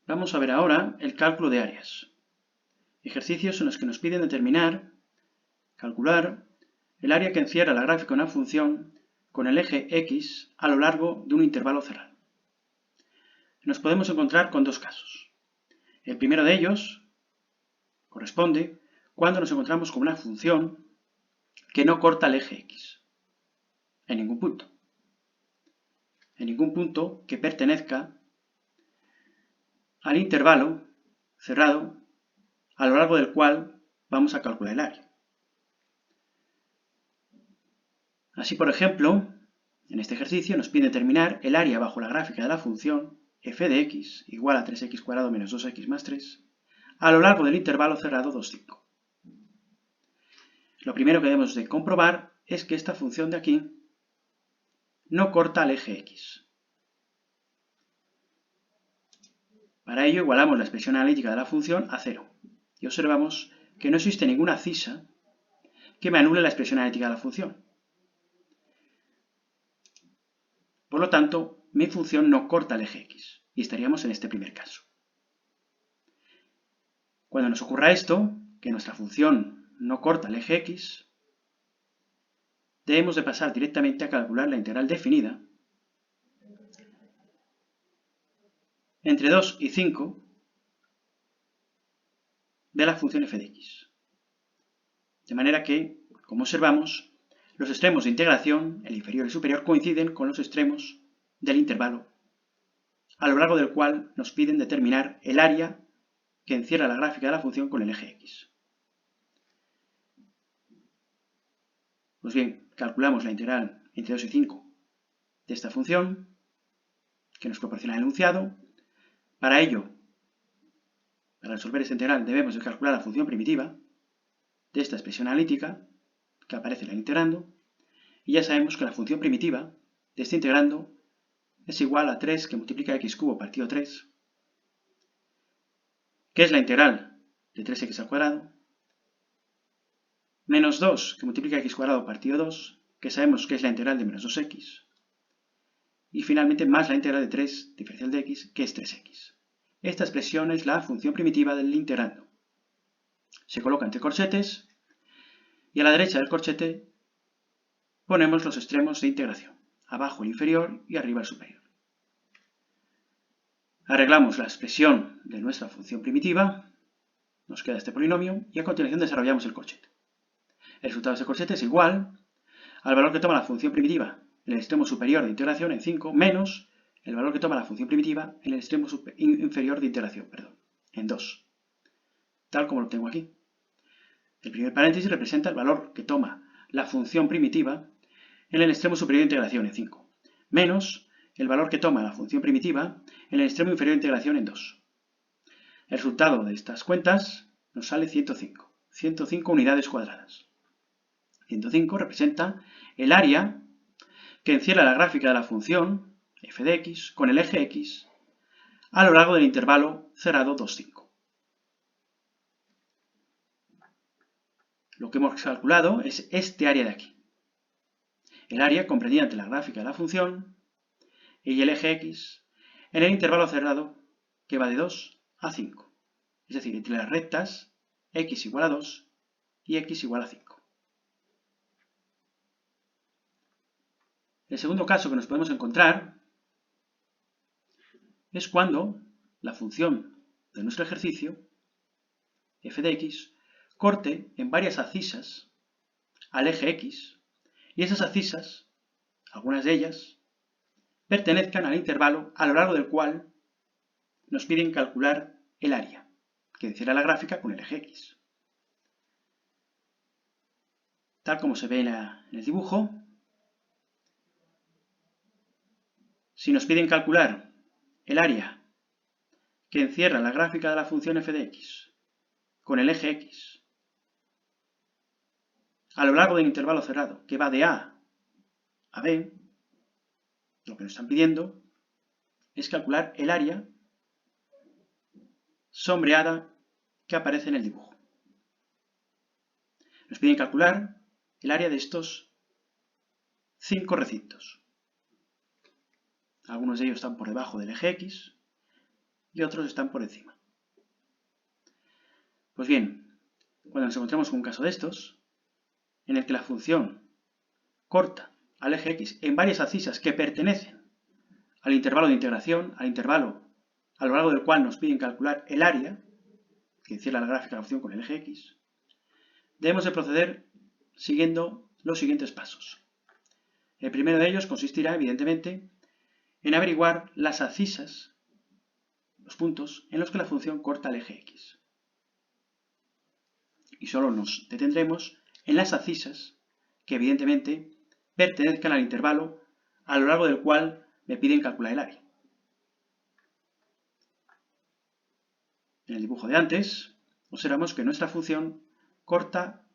Vamos a ver ahora el cálculo de áreas. Ejercicios en los que nos piden determinar, calcular, el área que encierra la gráfica de una función con el eje X a lo largo de un intervalo cerrado. Nos podemos encontrar con dos casos. El primero de ellos corresponde cuando nos encontramos con una función que no corta el eje X en ningún punto. En ningún punto que pertenezca al intervalo cerrado a lo largo del cual vamos a calcular el área. Así, por ejemplo, en este ejercicio nos pide determinar el área bajo la gráfica de la función f de x igual a 3x² menos 2x más 3 a lo largo del intervalo cerrado 2, 5. Lo primero que debemos de comprobar es que esta función de aquí no corta el eje x. Para ello igualamos la expresión analítica de la función a 0 y observamos que no existe ninguna cisa que me anule la expresión analítica de la función. Por lo tanto, mi función no corta el eje x y estaríamos en este primer caso. Cuando nos ocurra esto, que nuestra función no corta el eje x, debemos de pasar directamente a calcular la integral definida entre 2 y 5 de la función f de x. De manera que, como observamos, los extremos de integración, el inferior y el superior, coinciden con los extremos del intervalo, a lo largo del cual nos piden determinar el área que encierra la gráfica de la función con el eje x. Pues bien, calculamos la integral entre 2 y 5 de esta función, que nos proporciona el enunciado. Para ello, para resolver esta integral, debemos de calcular la función primitiva de esta expresión analítica que aparece en la integrando, y ya sabemos que la función primitiva de este integrando es igual a 3 que multiplica x³ partido 3, que es la integral de 3x², menos 2 que multiplica x² partido 2, que sabemos que es la integral de menos 2x, y finalmente más la integral de 3 diferencial de x, que es 3x. Esta expresión es la función primitiva del integrando. Se coloca entre corchetes y a la derecha del corchete ponemos los extremos de integración, abajo el inferior y arriba el superior. Arreglamos la expresión de nuestra función primitiva, nos queda este polinomio y a continuación desarrollamos el corchete. El resultado de este corchete es igual al valor que toma la función primitiva en el extremo superior de integración en 5 menos el valor que toma la función primitiva en el extremo inferior de integración, en 2, tal como lo tengo aquí. El primer paréntesis representa el valor que toma la función primitiva en el extremo superior de integración en 5, menos el valor que toma la función primitiva en el extremo inferior de integración en 2. El resultado de estas cuentas nos sale 105 unidades cuadradas. 105 representa el área que encierra la gráfica de la función f de x con el eje x a lo largo del intervalo cerrado 2, 5. Lo que hemos calculado es este área de aquí. El área comprendida entre la gráfica de la función y el eje x en el intervalo cerrado que va de 2 a 5. Es decir, entre las rectas x igual a 2 y x igual a 5. El segundo caso que nos podemos encontrar es cuando la función de nuestro ejercicio, f de x, corte en varias abscisas al eje x, y esas abscisas, algunas de ellas, pertenezcan al intervalo a lo largo del cual nos piden calcular el área que encierra la gráfica con el eje x. Tal como se ve en el dibujo, si nos piden calcular el área que encierra la gráfica de la función f de x con el eje x a lo largo del intervalo cerrado que va de a a b, lo que nos están pidiendo es calcular el área sombreada que aparece en el dibujo. Nos piden calcular el área de estos 5 recintos. Algunos de ellos están por debajo del eje x y otros están por encima. Pues bien, cuando nos encontramos con un caso de estos, en el que la función corta al eje X en varias abscisas que pertenecen al intervalo de integración, al intervalo a lo largo del cual nos piden calcular el área que encierra la gráfica de la función con el eje X, debemos de proceder siguiendo los siguientes pasos. El primero de ellos consistirá, evidentemente, en averiguar las abscisas, los puntos en los que la función corta el eje X. Y solo nos detendremos en las abscisas que, evidentemente, pertenezcan al intervalo a lo largo del cual me piden calcular el área. En el dibujo de antes, observamos que nuestra función corta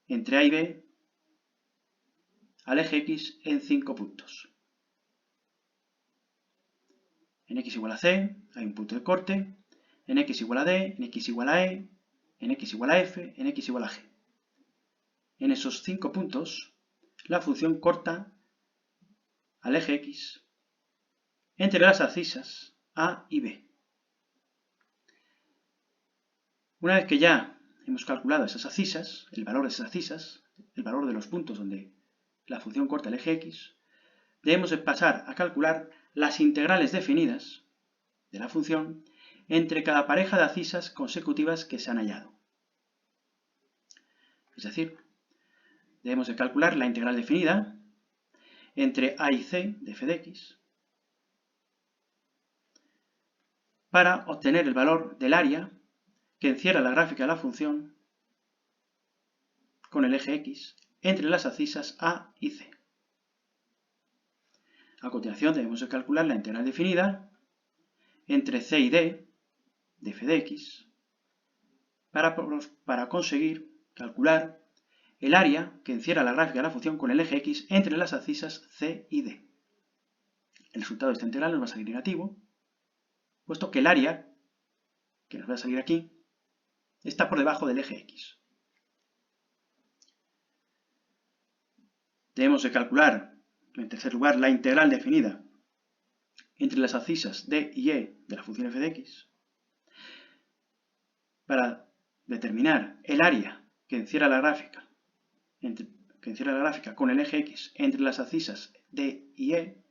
entre A y B al eje X en 5 puntos. En X igual a C hay un punto de corte, en X igual a D, en X igual a E, en X igual a F, en X igual a G. En esos 5 puntos, la función corta al eje X entre las abscisas A y B. Una vez que ya hemos calculado esas abscisas, el valor de esas abscisas, el valor de los puntos donde la función corta el eje X, debemos de pasar a calcular las integrales definidas de la función entre cada pareja de abscisas consecutivas que se han hallado. Es decir, debemos de calcular la integral definida entre A y C de f de x para obtener el valor del área que encierra la gráfica de la función con el eje X entre las abscisas A y C. A continuación debemos de calcular la integral definida entre C y D de f de x para conseguir calcular el área que encierra la gráfica de la función con el eje X entre las abscisas C y D. El resultado de esta integral nos va a salir negativo, puesto que el área que nos va a salir aquí está por debajo del eje X. Debemos de calcular, en tercer lugar, la integral definida entre las abscisas D y E de la función f de x para determinar el área que encierra la gráfica con el eje X entre las abscisas D y E.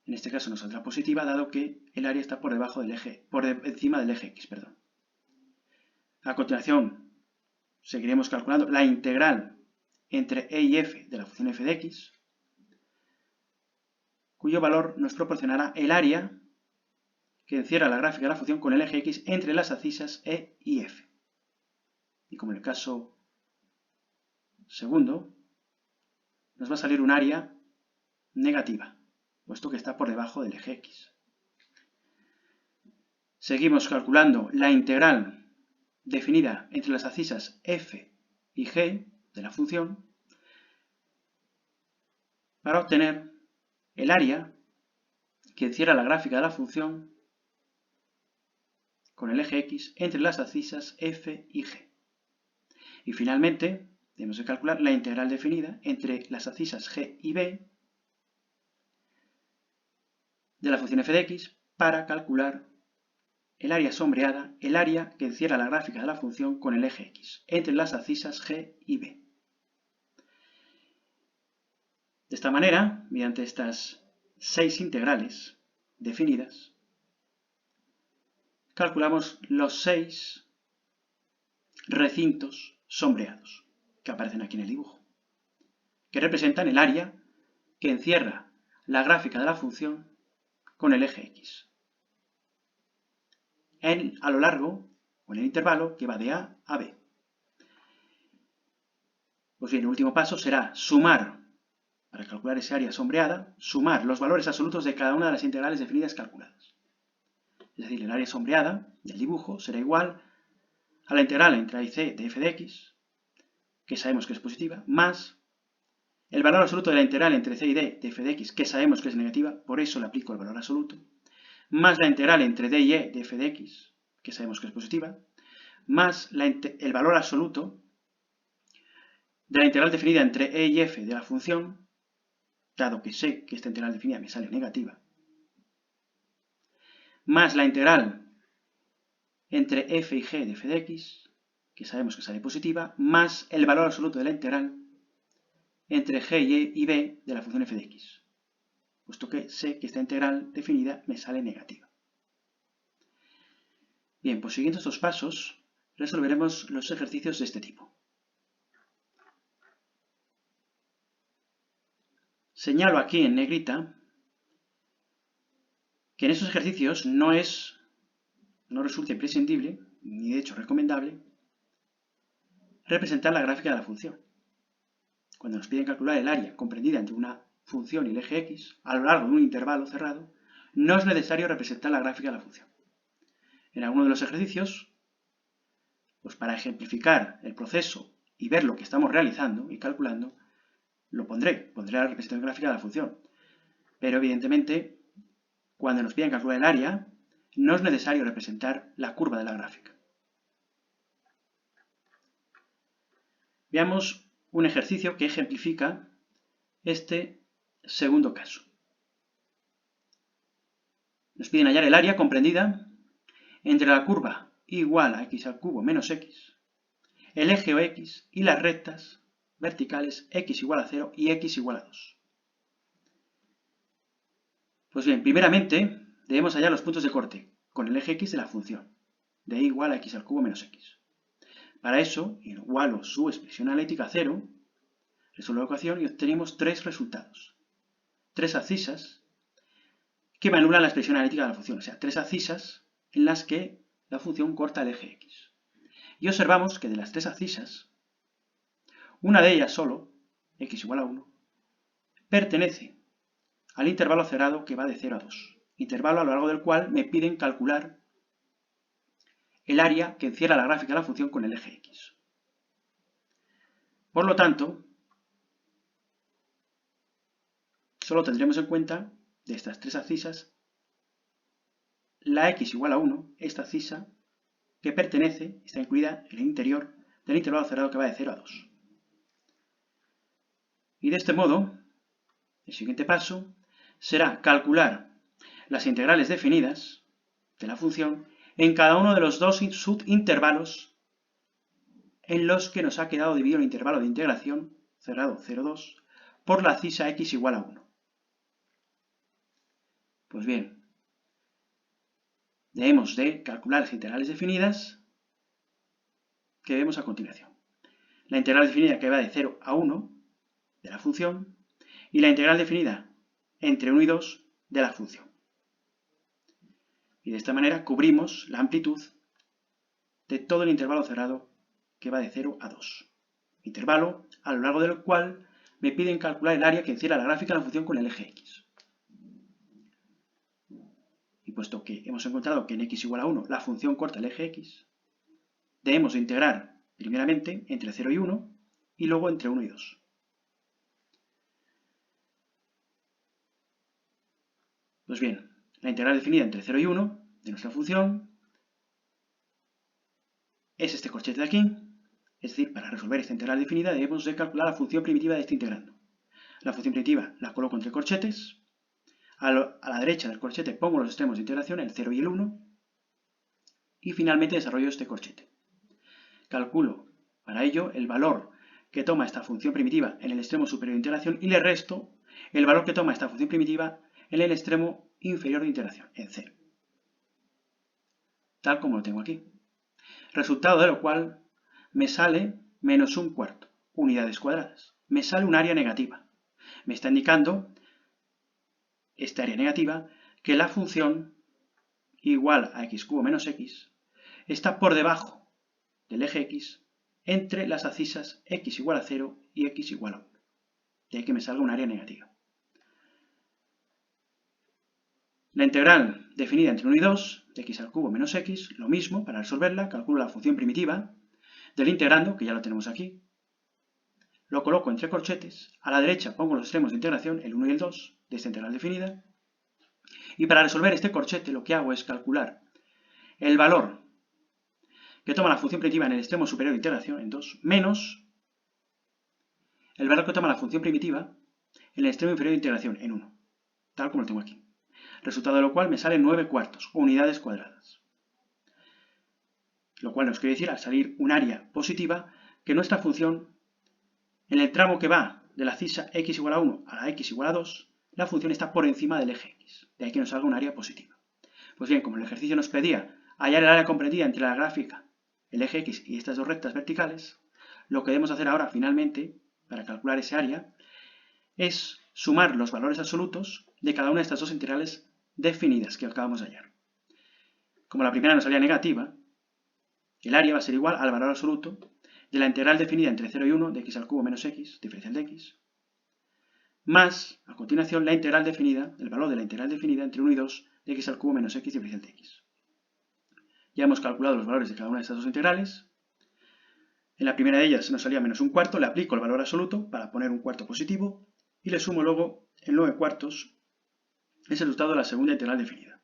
En este caso nos saldrá positiva, dado que el área está por encima del eje X. A continuación, seguiremos calculando la integral entre E y F de la función f de x, cuyo valor nos proporcionará el área que encierra la gráfica de la función con el eje X entre las abscisas E y F. Y como en el caso segundo, nos va a salir un área negativa, puesto que está por debajo del eje X. Seguimos calculando la integral definida entre las abscisas F y G de la función para obtener el área que encierra la gráfica de la función con el eje X entre las abscisas F y G. Y finalmente, debemos de calcular la integral definida entre las abscisas G y B de la función f de x para calcular el área sombreada, el área que encierra la gráfica de la función con el eje X entre las abscisas G y B. De esta manera, mediante estas 6 integrales definidas, calculamos los 6 recintos sombreados que aparecen aquí en el dibujo, que representan el área que encierra la gráfica de la función con el eje X a lo largo o en el intervalo que va de A a B. Pues bien, el último paso será sumar, para calcular esa área sombreada, sumar los valores absolutos de cada una de las integrales definidas calculadas. Es decir, el área sombreada del dibujo será igual a la integral entre A y C de f de x, que sabemos que es positiva, más el valor absoluto de la integral entre C y D de f de x, que sabemos que es negativa, por eso le aplico el valor absoluto, más la integral entre D y E de f de x, que sabemos que es positiva, más el valor absoluto de la integral definida entre E y F de la función, dado que sé que esta integral definida me sale negativa, más la integral entre f y g de f de x, que sabemos que sale positiva, más el valor absoluto de la integral entre g y b de la función f de x, puesto que sé que esta integral definida me sale negativa. Bien, pues siguiendo estos pasos, resolveremos los ejercicios de este tipo. Señalo aquí en negrita que en estos ejercicios no resulta imprescindible, ni de hecho recomendable, representar la gráfica de la función. Cuando nos piden calcular el área comprendida entre una función y el eje x a lo largo de un intervalo cerrado, no es necesario representar la gráfica de la función. En alguno de los ejercicios, pues para ejemplificar el proceso y ver lo que estamos realizando y calculando, pondré la representación gráfica de la función. Pero evidentemente, cuando nos piden calcular el área, no es necesario representar la curva de la gráfica. Veamos un ejercicio que ejemplifica este segundo caso. Nos piden hallar el área comprendida entre la curva igual a x al cubo menos x, el eje o x y las rectas verticales x igual a 0 y x igual a 2. Pues bien, primeramente debemos hallar los puntos de corte con el eje x de la función, de y igual a x al cubo menos x. Para eso, igualo su expresión analítica a 0, resuelvo la ecuación y obtenemos tres resultados. Tres abscisas que me anulan la expresión analítica de la función, o sea, tres abscisas en las que la función corta el eje x. Y observamos que de las tres abscisas, una de ellas solo, x igual a 1, pertenece al intervalo cerrado que va de 0 a 2, intervalo a lo largo del cual me piden calcular el área que encierra la gráfica de la función con el eje x. Por lo tanto, solo tendremos en cuenta de estas tres abscisas la x igual a 1, esta abscisa, que está incluida en el interior del intervalo cerrado que va de 0 a 2. Y de este modo, el siguiente paso será calcular las integrales definidas de la función en cada uno de los dos subintervalos en los que nos ha quedado dividido el intervalo de integración cerrado 0, 2 por la abscisa x igual a 1. Pues bien, debemos de calcular las integrales definidas que vemos a continuación. La integral definida que va de 0 a 1 de la función y la integral definida entre 1 y 2 de la función. Y de esta manera cubrimos la amplitud de todo el intervalo cerrado que va de 0 a 2. Intervalo a lo largo del cual me piden calcular el área que encierra la gráfica de la función con el eje x. Y puesto que hemos encontrado que en x igual a 1 la función corta el eje x, debemos de integrar primeramente entre 0 y 1 y luego entre 1 y 2. Pues bien, la integral definida entre 0 y 1 de nuestra función es este corchete de aquí. Es decir, para resolver esta integral definida debemos de calcular la función primitiva de este integrando. La función primitiva la coloco entre corchetes. A la derecha del corchete pongo los extremos de integración, el 0 y el 1. Y finalmente desarrollo este corchete. Calculo para ello el valor que toma esta función primitiva en el extremo superior de integración y le resto el valor que toma esta función primitiva en el extremo inferior de integración, en 0. Tal como lo tengo aquí. Resultado de lo cual me sale menos un cuarto, unidades cuadradas. Me sale un área negativa. Me está indicando, esta área negativa, que la función igual a x cubo menos x está por debajo del eje x entre las abscisas x igual a 0 y x igual a 1. De ahí que me salga un área negativa. La integral definida entre 1 y 2 de x al cubo menos x, lo mismo, para resolverla, calculo la función primitiva del integrando, que ya lo tenemos aquí, lo coloco entre corchetes, a la derecha pongo los extremos de integración, el 1 y el 2, de esta integral definida, y para resolver este corchete lo que hago es calcular el valor que toma la función primitiva en el extremo superior de integración, en 2, menos el valor que toma la función primitiva en el extremo inferior de integración, en 1, tal como lo tengo aquí. resultado de lo cual me sale 9 cuartos, o unidades cuadradas. Lo cual nos quiere decir, al salir un área positiva, que nuestra función, en el tramo que va de la cisa x igual a 1 a la x igual a 2, la función está por encima del eje x. De ahí que nos salga un área positiva. Pues bien, como el ejercicio nos pedía hallar el área comprendida entre la gráfica, el eje x y estas dos rectas verticales, lo que debemos hacer ahora finalmente, para calcular ese área, es sumar los valores absolutos de cada una de estas dos integrales definidas que acabamos de hallar. Como la primera nos salía negativa, el área va a ser igual al valor absoluto de la integral definida entre 0 y 1 de x al cubo menos x, diferencial de x, más, a continuación, la integral definida, el valor de la integral definida entre 1 y 2 de x al cubo menos x, diferencial de x. Ya hemos calculado los valores de cada una de estas dos integrales. En la primera de ellas nos salía menos un cuarto, le aplico el valor absoluto para poner un cuarto positivo y le sumo luego el 9 cuartos, es el resultado de la segunda integral definida,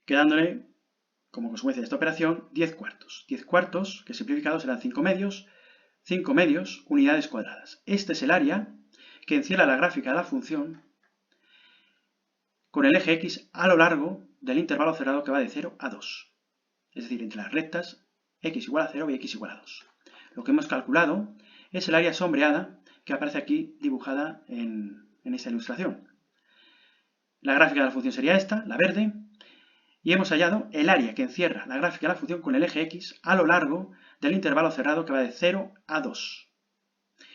quedándole, como consecuencia de esta operación, 10 cuartos. 10 cuartos, que simplificados serán 5 medios, unidades cuadradas. Este es el área que encierra la gráfica de la función con el eje x a lo largo del intervalo cerrado que va de 0 a 2. Es decir, entre las rectas x igual a 0 y x igual a 2. Lo que hemos calculado es el área sombreada que aparece aquí dibujada en esta ilustración. La gráfica de la función sería esta, la verde, y hemos hallado el área que encierra la gráfica de la función con el eje x a lo largo del intervalo cerrado que va de 0 a 2.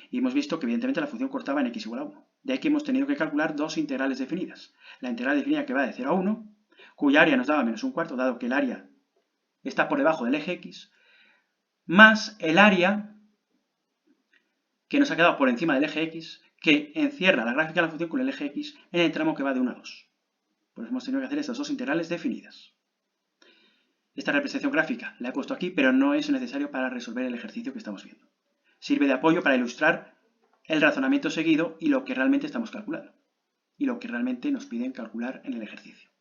Y hemos visto que evidentemente la función cortaba en x igual a 1. De ahí que hemos tenido que calcular dos integrales definidas. La integral definida que va de 0 a 1, cuya área nos daba menos un cuarto, dado que el área está por debajo del eje x, más el área que nos ha quedado por encima del eje x, que encierra la gráfica de la función con el eje x en el tramo que va de 1 a 2. Por eso hemos tenido que hacer estas dos integrales definidas. Esta representación gráfica la he puesto aquí, pero no es necesario para resolver el ejercicio que estamos viendo. Sirve de apoyo para ilustrar el razonamiento seguido y lo que realmente estamos calculando, y lo que realmente nos piden calcular en el ejercicio.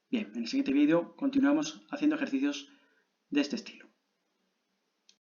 Bien, en el siguiente vídeo continuamos haciendo ejercicios de este estilo.